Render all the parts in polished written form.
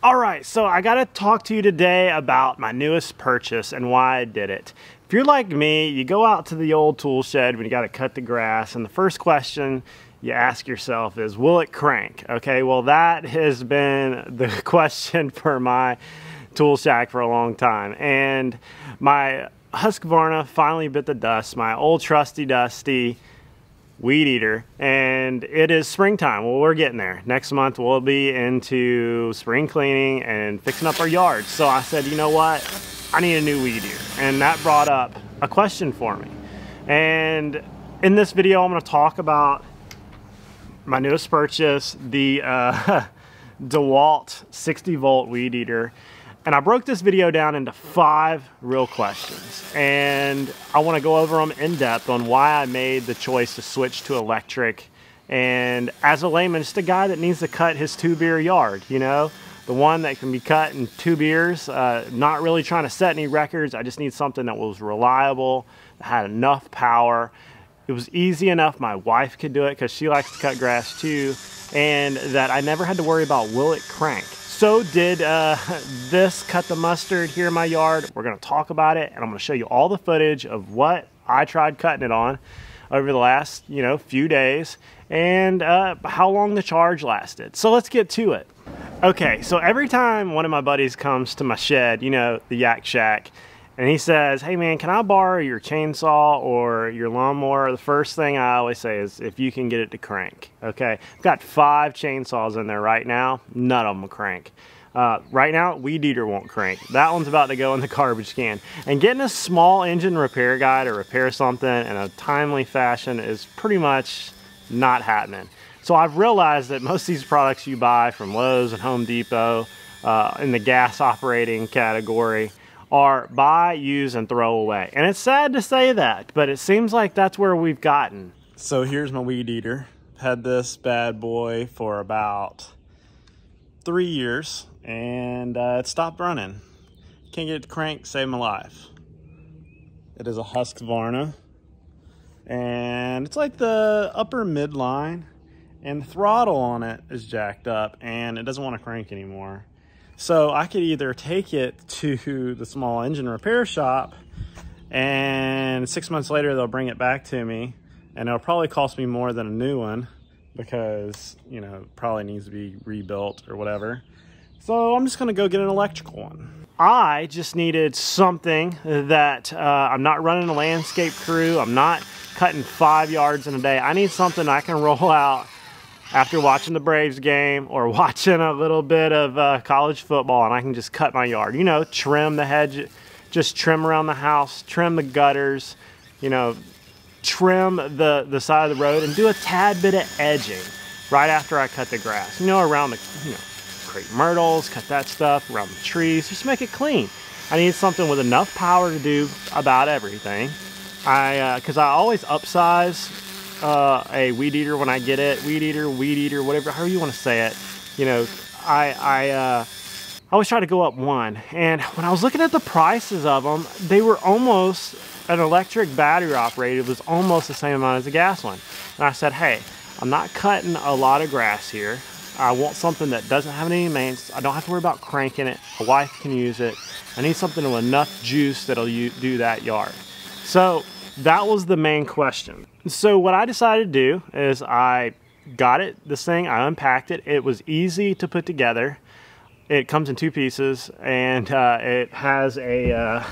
All right, so I gotta talk to you today about my newest purchase and why I did it. If you're like me, you go out to the old tool shed when you gotta cut the grass, and the first question you ask yourself is, will it crank? Okay, well that has been the question for my tool shack for a long time. And my Husqvarna finally bit the dust, my old trusty dusty weed eater, and it is springtime. Well, we're getting there. Next month we'll be into spring cleaning and fixing up our yards. So I said, you know what, I need a new weed eater, and that brought up a question for me. And in this video I'm going to talk about my newest purchase, the DeWalt 60 volt weed eater. And I broke this video down into 5 real questions, and I want to go over them in depth on why I made the choice to switch to electric. And as a layman, just a guy that needs to cut his 2-beer yard, you know, the one that can be cut in 2 beers, not really trying to set any records. I just need something that was reliable, that had enough power. It was easy enough my wife could do it because she likes to cut grass too, and that I never had to worry about, will it crank? So did this cut the mustard here in my yard. We're going to talk about it, and I'm going to show you all the footage of what I tried cutting it on over the last, few days, and how long the charge lasted. So let's get to it. Okay, so every time one of my buddies comes to my shed, the Yak Shack, and he says, hey man, can I borrow your chainsaw or your lawnmower? The first thing I always say is, if you can get it to crank. Okay, I've got 5 chainsaws in there right now. None of them will crank. Right now, weed eater won't crank. That one's about to go in the garbage can. And getting a small engine repair guy to repair something in a timely fashion is pretty much not happening. So I've realized that most of these products you buy from Lowe's and Home Depot in the gas operating category are buy, use, and throw away. And it's sad to say that, but it seems like that's where we've gotten. So here's my weed eater. Had this bad boy for about 3 years, and it stopped running. Can't get it to crank, save my life. It is a Husqvarna, and it's like the upper midline, and the throttle on it is jacked up, and it doesn't want to crank anymore. So I could either take it to the small engine repair shop, and 6 months later they'll bring it back to me, and it'll probably cost me more than a new one because, it probably needs to be rebuilt or whatever. So I'm just gonna go get an electrical one. I just needed something that I'm not running a landscape crew. I'm not cutting 5 yards in a day. I need something I can roll out after watching the Braves game or watching a little bit of college football, and I can just cut my yard. Trim the hedge, just trim around the house, trim the gutters, trim the side of the road, and do a tad bit of edging right after I cut the grass. Around the, crepe myrtles, cut that stuff, around the trees, just make it clean. I need something with enough power to do about everything. Because I always upsize a weed eater when I get it. Weed eater, whatever, however you want to say it. I always try to go up one. And when I was looking at the prices of them, they were almost, an electric battery operated was almost the same amount as a gas one. And I said, hey, I'm not cutting a lot of grass here. I want something that doesn't have any maintenance. I don't have to worry about cranking it. My wife can use it. I need something with enough juice that'll do that yard. So that was the main question. So what I decided to do is I got this thing, I unpacked it. It was easy to put together. It comes in 2 pieces, and it has a,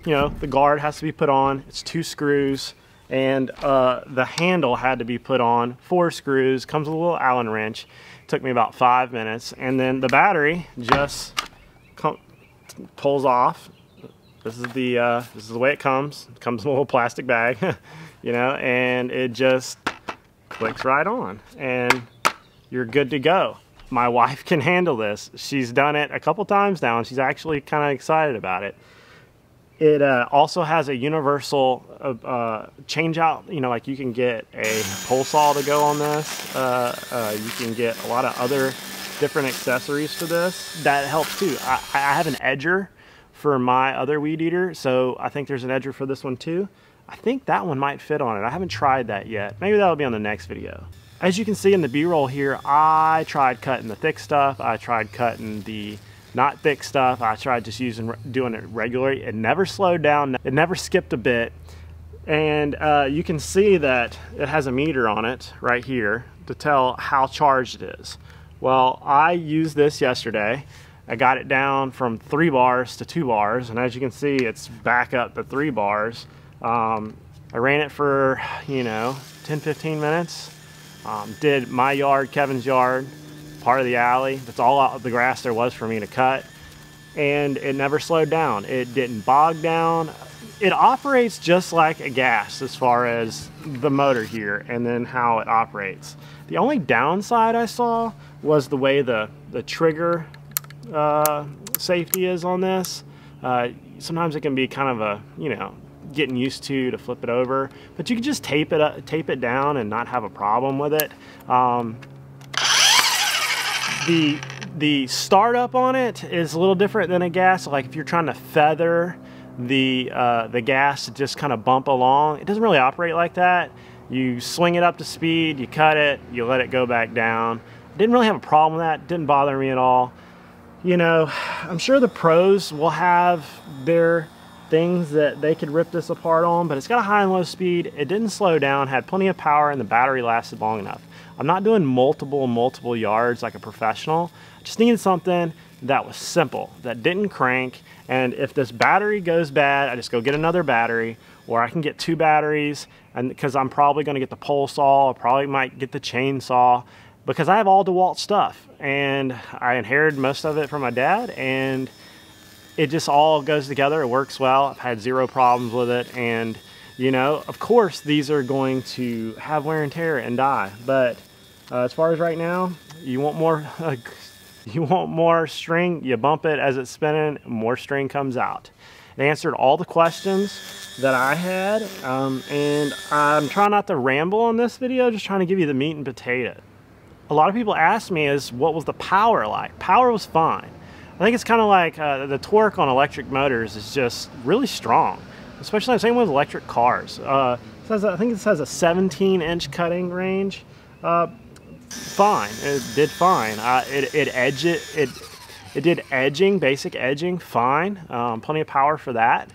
the guard has to be put on. It's 2 screws, and the handle had to be put on, 4 screws. Comes with a little Allen wrench. Took me about 5 minutes, and then the battery just pulls off. This is the way it comes. It comes in a little plastic bag, and it just clicks right on, and you're good to go. My wife can handle this. She's done it a couple times now, and she's actually kind of excited about it. It also has a universal change out. Like you can get a pole saw to go on this. You can get a lot of other different accessories for this. That helps too. I have an edger for my other weed eater, so I think there's an edger for this one too. I think that one might fit on it. I haven't tried that yet. Maybe that'll be on the next video. As you can see in the B-roll here, I tried cutting the thick stuff. I tried cutting the not thick stuff. I tried just doing it regularly. It never slowed down. It never skipped a bit. And you can see that it has a meter on it right here to tell how charged it is. Well, I used this yesterday. I got it down from 3 bars to 2 bars, and as you can see, it's back up to 3 bars. I ran it for, 10-15 minutes. Did my yard, Kevin's yard, part of the alley. That's all the grass there was for me to cut, and it never slowed down. It didn't bog down. It operates just like a gas as far as the motor here and then how it operates. The only downside I saw was the way the trigger safety is on this. Sometimes it can be kind of a, getting used to flip it over, but you can just tape it down and not have a problem with it. The startup on it is a little different than a gas. Like if you're trying to feather the gas to just kind of bump along, it doesn't really operate like that. You swing it up to speed, you cut it, you let it go back down. Didn't really have a problem with that. Didn't bother me at all. I'm sure the pros will have their things that they could rip this apart on, but it's got a high and low speed. It didn't slow down, had plenty of power, and the battery lasted long enough. I'm not doing multiple yards like a professional. I just needed something that was simple, that didn't crank, and if this battery goes bad, I just go get another battery, or I can get 2 batteries, and because I'm probably going to get the pole saw, I probably might get the chainsaw, because I have all DeWalt stuff, and I inherited most of it from my dad, and it just all goes together. It works well. I've had 0 problems with it, and of course these are going to have wear and tear and die, but as far as right now, you want more string, you bump it as it's spinning, more string comes out. It answered all the questions that I had, and I'm trying not to ramble on this video, just trying to give you the meat and potato. A lot of people ask me what was the power like? Power was fine. I think it's kind of like the torque on electric motors is just really strong, especially the same with electric cars. I think it says a 17-inch cutting range. Fine, it did fine. It did edging, basic edging, fine. Plenty of power for that,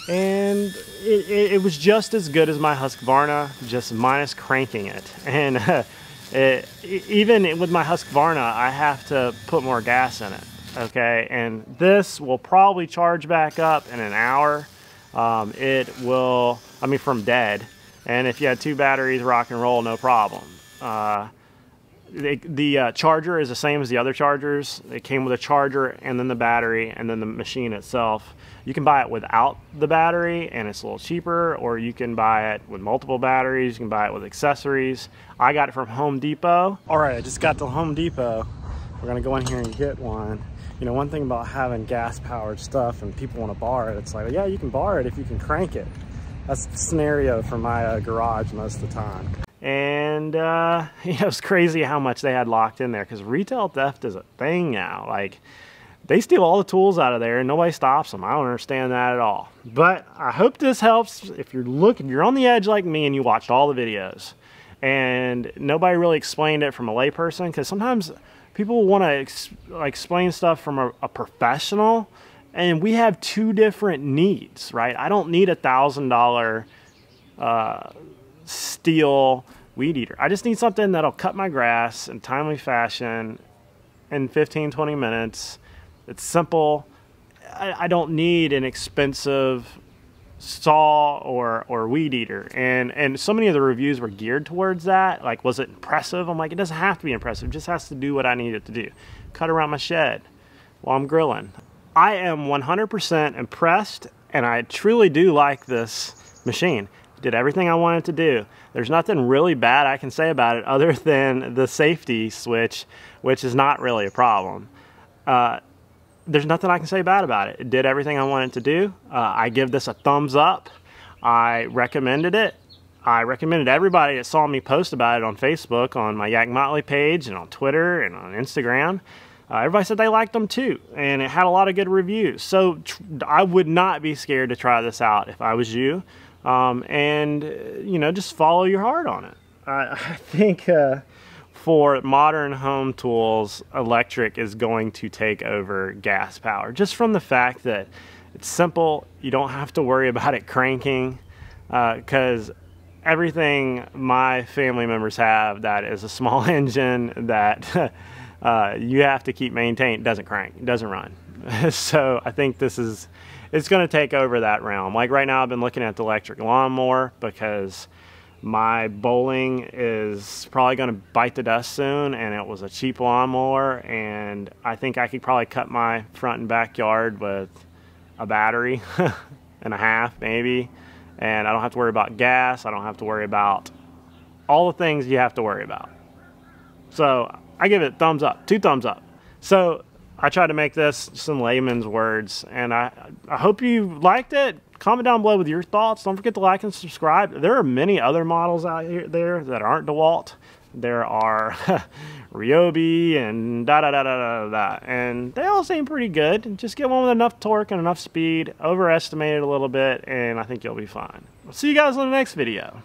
and it was just as good as my Husqvarna, just minus cranking it. And even with my Husqvarna, I have to put more gas in it. Okay, and this will probably charge back up in an hour. It will, from dead. And if you had 2 batteries, rock and roll, no problem. The charger is the same as the other chargers. It came with a charger and then the battery and then the machine itself. You can buy it without the battery and it's a little cheaper, or you can buy it with multiple batteries. You can buy it with accessories. I got it from Home Depot. All right, I just got to Home Depot. We're gonna go in here and get one. One thing about having gas-powered stuff and people want to borrow it, it's like, yeah, you can borrow it if you can crank it. That's the scenario for my garage most of the time. And it's crazy how much they had locked in there, because retail theft is a thing now. Like, they steal all the tools out of there and nobody stops them. I don't understand that at all. But I hope this helps. If you're on the edge like me and you watched all the videos and nobody really explained it from a layperson, because sometimes people want to explain stuff from a professional, and we have 2 different needs, right? I don't need $1,000 steel weed eater. I just need something that'll cut my grass in timely fashion in 15-20 minutes. It's simple. I don't need an expensive saw or weed eater, and so many of the reviews were geared towards that. Like, was it impressive? I'm like, it doesn't have to be impressive. It just has to do what I need it to do. Cut around my shed while I'm grilling. I am 100% impressed, and I truly do like this machine. It did everything I wanted to do. There's nothing really bad I can say about it other than the safety switch, which is not really a problem. There's nothing I can say bad about it. It did everything I wanted to do. I give this a thumbs up. I recommended it. I recommended everybody that saw me post about it on Facebook, on my Yak Motley page, and on Twitter, and on Instagram. Everybody said they liked them too, and it had a lot of good reviews. So I would not be scared to try this out if I was you. And just follow your heart on it. I think for modern home tools, electric is going to take over gas power, just from the fact that it's simple. You don't have to worry about it cranking, because everything my family members have that is a small engine that you have to keep maintaining, doesn't crank, it doesn't run. So I think it's going to take over that realm. Like right now I've been looking at the electric lawnmower because my bowling is probably going to bite the dust soon, and it was a cheap lawnmower, and I think I could probably cut my front and backyard with a battery and a half maybe, and I don't have to worry about gas. I don't have to worry about all the things you have to worry about. So I give it thumbs up, 2 thumbs up. So I tried to make this just in layman's words, and I hope you liked it. Comment down below with your thoughts. Don't forget to like and subscribe. There are many other models out there that aren't DeWalt. There are Ryobi and da-da-da-da-da-da, and they all seem pretty good. Just get one with enough torque and enough speed, overestimate it a little bit, and I think you'll be fine. I'll see you guys in the next video.